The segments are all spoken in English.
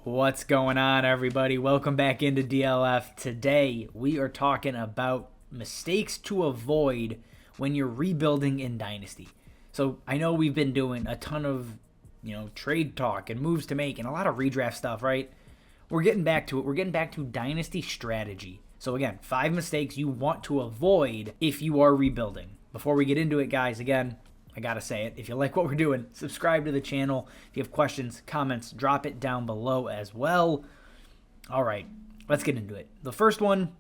What's going on, everybody? Welcome back into DLF. Today, we are talking about mistakes to avoid when you're rebuilding in Dynasty. So, I know we've been doing a ton of, trade talk and moves to make and a lot of redraft stuff, right? We're getting back to it. We're getting back to Dynasty strategy. So, again, 5 mistakes you want to avoid if you are rebuilding. Before we get into it, guys, again, I gotta say it. If you like what we're doing, subscribe to the channel. If you have questions, comments, drop it down below as well. All right, let's get into it. The first one,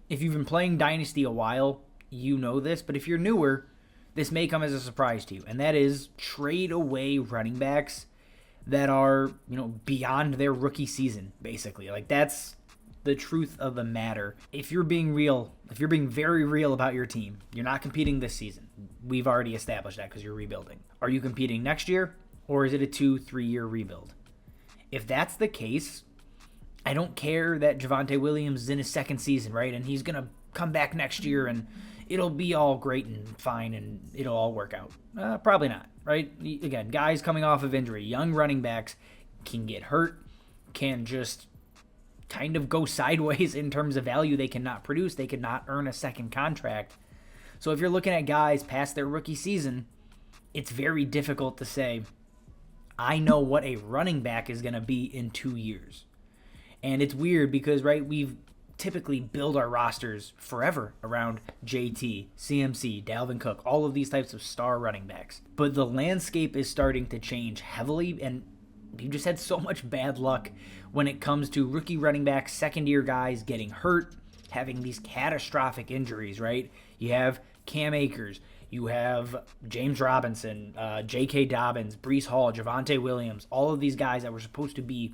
if you've been playing Dynasty a while, you know this, but if you're newer, this may come as a surprise to you, and that is trade away running backs that are, beyond their rookie season, basically. Like, that's the truth of the matter. If you're being real, if you're being very real about your team, you're not competing this season. We've already established that because you're rebuilding. Are you competing next year, or is it a 2-3 year rebuild? If that's the case, I don't care that Javonte Williams is in his second season, right? And he's going to come back next year and it'll be all great and fine and it'll all work out. Probably not, right? Again, guys coming off of injury, young running backs can get hurt, can just kind of go sideways in terms of value. They cannot produce. They cannot earn a second contract. So if you're looking at guys past their rookie season, it's very difficult to say, I know what a running back is going to be in 2 years. And it's weird because, right, we've typically build our rosters forever around JT, CMC, Dalvin Cook, all of these types of star running backs. But the landscape is starting to change heavily, and you just had so much bad luck when it comes to rookie running backs, second-year guys getting hurt, having these catastrophic injuries, right? You have Cam Akers, you have James Robinson, J.K. Dobbins, Breece Hall, Javonte Williams, all of these guys that were supposed to be,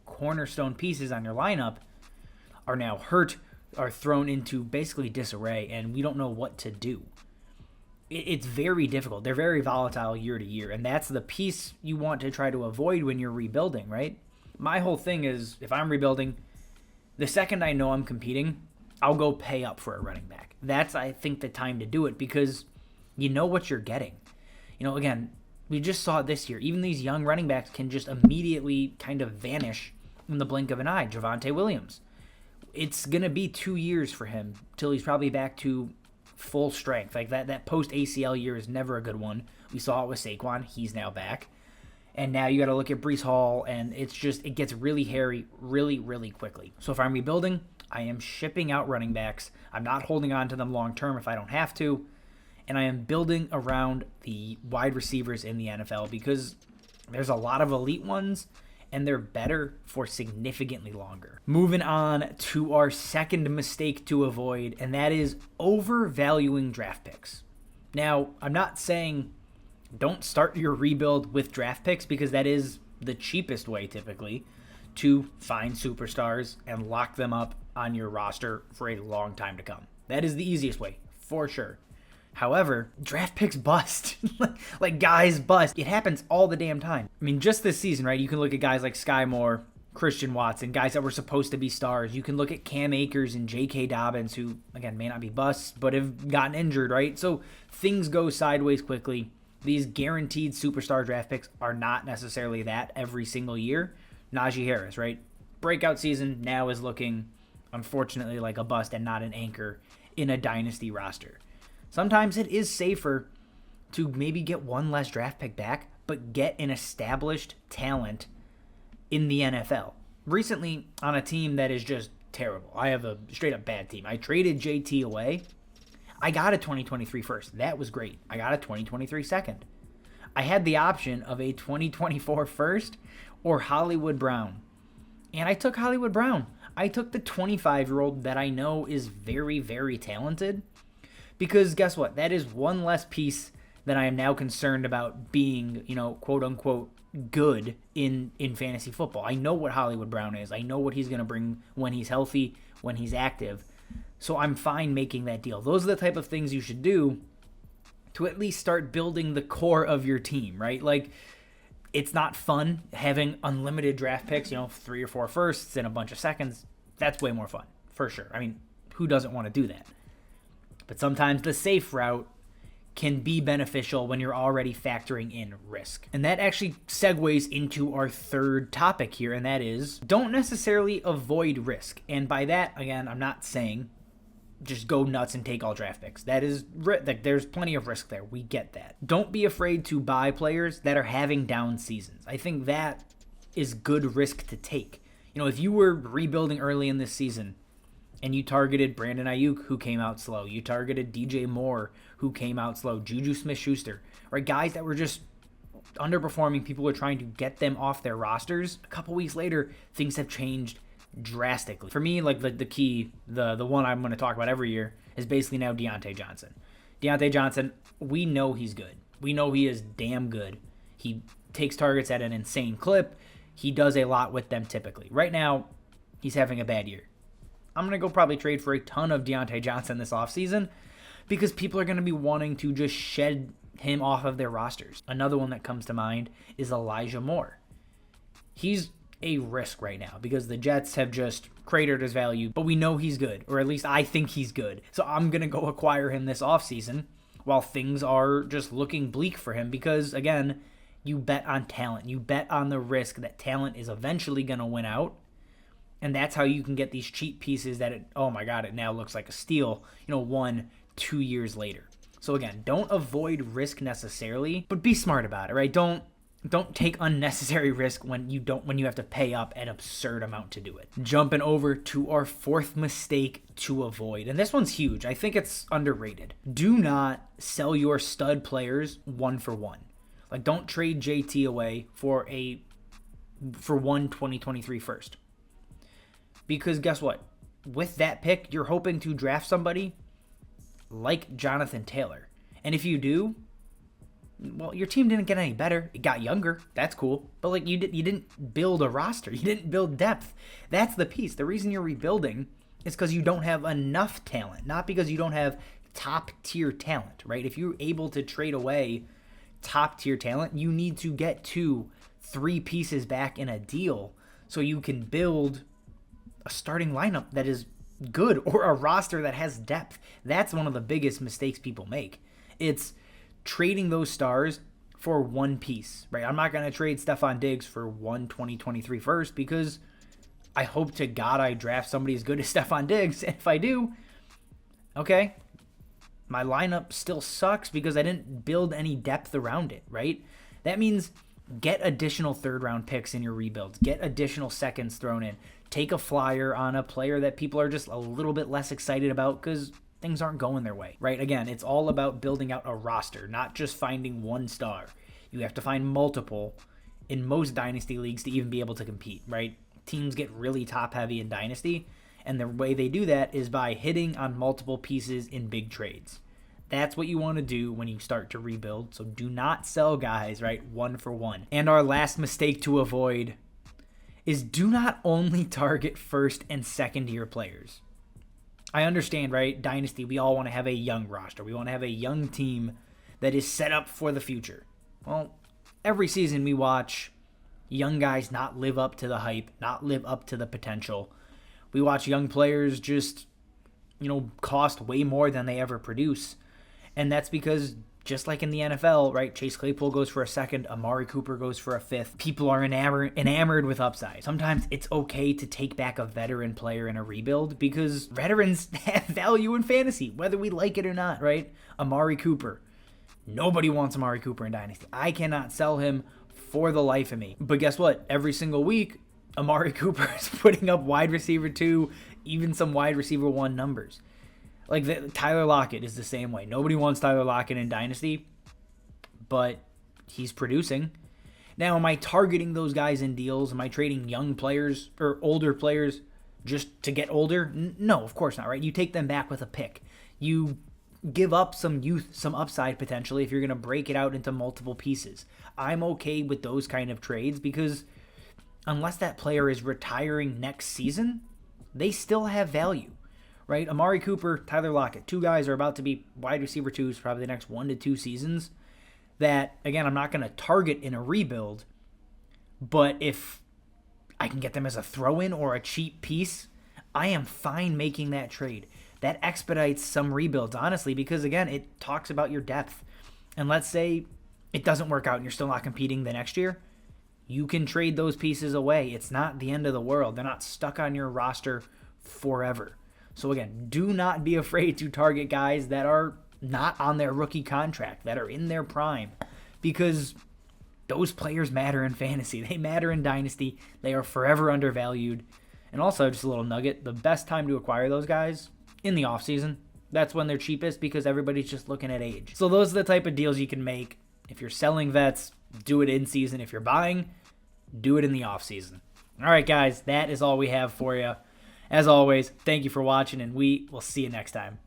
cornerstone pieces on your lineup are now hurt, are thrown into basically disarray, and we don't know what to do. It's very difficult. They're very volatile year to year, and that's the piece you want to try to avoid when you're rebuilding, right? My whole thing is, if I'm rebuilding, the second I know I'm competing, I'll go pay up for a running back. That's, I think, the time to do it because you know what you're getting. Again, we just saw it this year. Even these young running backs can just immediately kind of vanish in the blink of an eye. Javonte Williams. It's going to be 2 years for him till he's probably back to full strength. Like that post-ACL year is never a good one. We saw it with Saquon. He's now back. And now you got to look at Breece Hall, and it gets really hairy really, really quickly. So if I'm rebuilding, I am shipping out running backs. I'm not holding on to them long term if I don't have to. And I am building around the wide receivers in the NFL because there's a lot of elite ones, and they're better for significantly longer. Moving on to our second mistake to avoid, and that is overvaluing draft picks. Now, I'm not saying don't start your rebuild with draft picks because that is the cheapest way typically to find superstars and lock them up on your roster for a long time to come. That is the easiest way, for sure. However, draft picks bust. Like, guys bust. It happens all the damn time. I mean, just this season, right? You can look at guys like Sky Moore, Christian Watson, guys that were supposed to be stars. You can look at Cam Akers and J.K. Dobbins, who, again, may not be busts, but have gotten injured, right? So things go sideways quickly. These guaranteed superstar draft picks are not necessarily that every single year. Najee Harris, right? Breakout season now is looking, unfortunately, like a bust and not an anchor in a dynasty roster. Sometimes it is safer to maybe get one less draft pick back, but get an established talent in the NFL. Recently, on a team that is just terrible. I have a straight-up bad team. I traded JT away. I got a 2023 first. That was great. I got a 2023 second. I had the option of a 2024 first or Hollywood Brown. And I took Hollywood Brown. I took the 25-year-old that I know is very, very talented. Because guess what? That is one less piece that I am now concerned about being, quote-unquote, good in fantasy football. I know what Hollywood Brown is. I know what he's going to bring when he's healthy, when he's active. So I'm fine making that deal. Those are the type of things you should do to at least start building the core of your team, right? Like, it's not fun having unlimited draft picks, 3 or 4 firsts and a bunch of seconds. That's way more fun, for sure. I mean, who doesn't want to do that? But sometimes the safe route can be beneficial when you're already factoring in risk. And that actually segues into our third topic here, and that is don't necessarily avoid risk. And by that, again, I'm not saying just go nuts and take all draft picks. That is, there's plenty of risk there. We get that. Don't be afraid to buy players that are having down seasons. I think that is good risk to take. You know, if you were rebuilding early in this season and you targeted Brandon Ayuk, who came out slow, you targeted DJ Moore, who came out slow, Juju Smith-Schuster, right? Guys that were just underperforming, people were trying to get them off their rosters. A couple weeks later, things have changed drastically. For me, like the key, the one I'm going to talk about every year is basically now Deontay Johnson. Deontay Johnson, we know he's good. We know he is damn good. He takes targets at an insane clip. He does a lot with them typically. Right now, he's having a bad year. I'm going to go probably trade for a ton of Deontay Johnson this offseason because people are going to be wanting to just shed him off of their rosters. Another one that comes to mind is Elijah Moore. He's a risk right now because the Jets have just cratered his value, but we know he's good, or at least I think he's good. So I'm going to go acquire him this offseason while things are just looking bleak for him because, again, you bet on talent. You bet on the risk that talent is eventually going to win out. And that's how you can get these cheap pieces that, oh my God, it now looks like a steal, 1-2 years later. So again, don't avoid risk necessarily, but be smart about it, right? Don't take unnecessary risk when you have to pay up an absurd amount to do it. Jumping over to our fourth mistake to avoid. And this one's huge. I think it's underrated. Do not sell your stud players 1-for-1. Like, don't trade JT away for one 2023 first. Because guess what? With that pick, you're hoping to draft somebody like Jonathan Taylor. And if you do, well, your team didn't get any better. It got younger. That's cool. But like you didn't build a roster. You didn't build depth. That's the piece. The reason you're rebuilding is because you don't have enough talent, not because you don't have top tier talent, right? If you're able to trade away top tier talent, you need to get 2-3 pieces back in a deal so you can build a starting lineup that is good or a roster that has depth. That's one of the biggest mistakes people make. It's trading those stars for one piece, right? I'm not going to trade Stephon Diggs for one 2023 first because I hope to God I draft somebody as good as Stephon Diggs. And if I do, okay, my lineup still sucks because I didn't build any depth around it, right? That means get additional third-round picks in your rebuilds. Get additional seconds thrown in. Take a flyer on a player that people are just a little bit less excited about because things aren't going their way, right? Again, it's all about building out a roster, not just finding one star. You have to find multiple in most Dynasty leagues to even be able to compete, right? Teams get really top-heavy in Dynasty, and the way they do that is by hitting on multiple pieces in big trades. That's what you want to do when you start to rebuild, so do not sell guys, right, 1-for-1. And our last mistake to avoid is do not only target first and second year players. I understand, right? Dynasty, we all want to have a young roster. We want to have a young team that is set up for the future. Well, every season we watch young guys not live up to the hype, not live up to the potential. We watch young players just, cost way more than they ever produce. And that's because just like in the NFL, right? Chase Claypool goes for a second. Amari Cooper goes for a fifth. People are enamored with upside. Sometimes it's okay to take back a veteran player in a rebuild because veterans have value in fantasy, whether we like it or not, right? Amari Cooper. Nobody wants Amari Cooper in Dynasty. I cannot sell him for the life of me. But guess what? Every single week, Amari Cooper is putting up wide receiver 2, even some wide receiver 1 numbers. Like Tyler Lockett is the same way. Nobody wants Tyler Lockett in Dynasty, but he's producing. Now, am I targeting those guys in deals? Am I trading young players or older players just to get older? No, of course not, right? You take them back with a pick. You give up some youth, some upside potentially if you're going to break it out into multiple pieces. I'm okay with those kind of trades because unless that player is retiring next season, they still have value. Right? Amari Cooper, Tyler Lockett, 2 guys are about to be wide receiver 2s for probably the next 1 to 2 seasons that, again, I'm not going to target in a rebuild, but if I can get them as a throw-in or a cheap piece, I am fine making that trade. that expedites some rebuilds, honestly, because, again, it talks about your depth. And let's say it doesn't work out and you're still not competing the next year. You can trade those pieces away. It's not the end of the world. They're not stuck on your roster forever. So, again, do not be afraid to target guys that are not on their rookie contract, that are in their prime, because those players matter in fantasy. They matter in Dynasty. They are forever undervalued. And also, just a little nugget, the best time to acquire those guys, in the offseason. That's when they're cheapest because everybody's just looking at age. So those are the type of deals you can make. If you're selling vets, do it in season. If you're buying, do it in the offseason. All right, guys, that is all we have for you. As always, thank you for watching, and we will see you next time.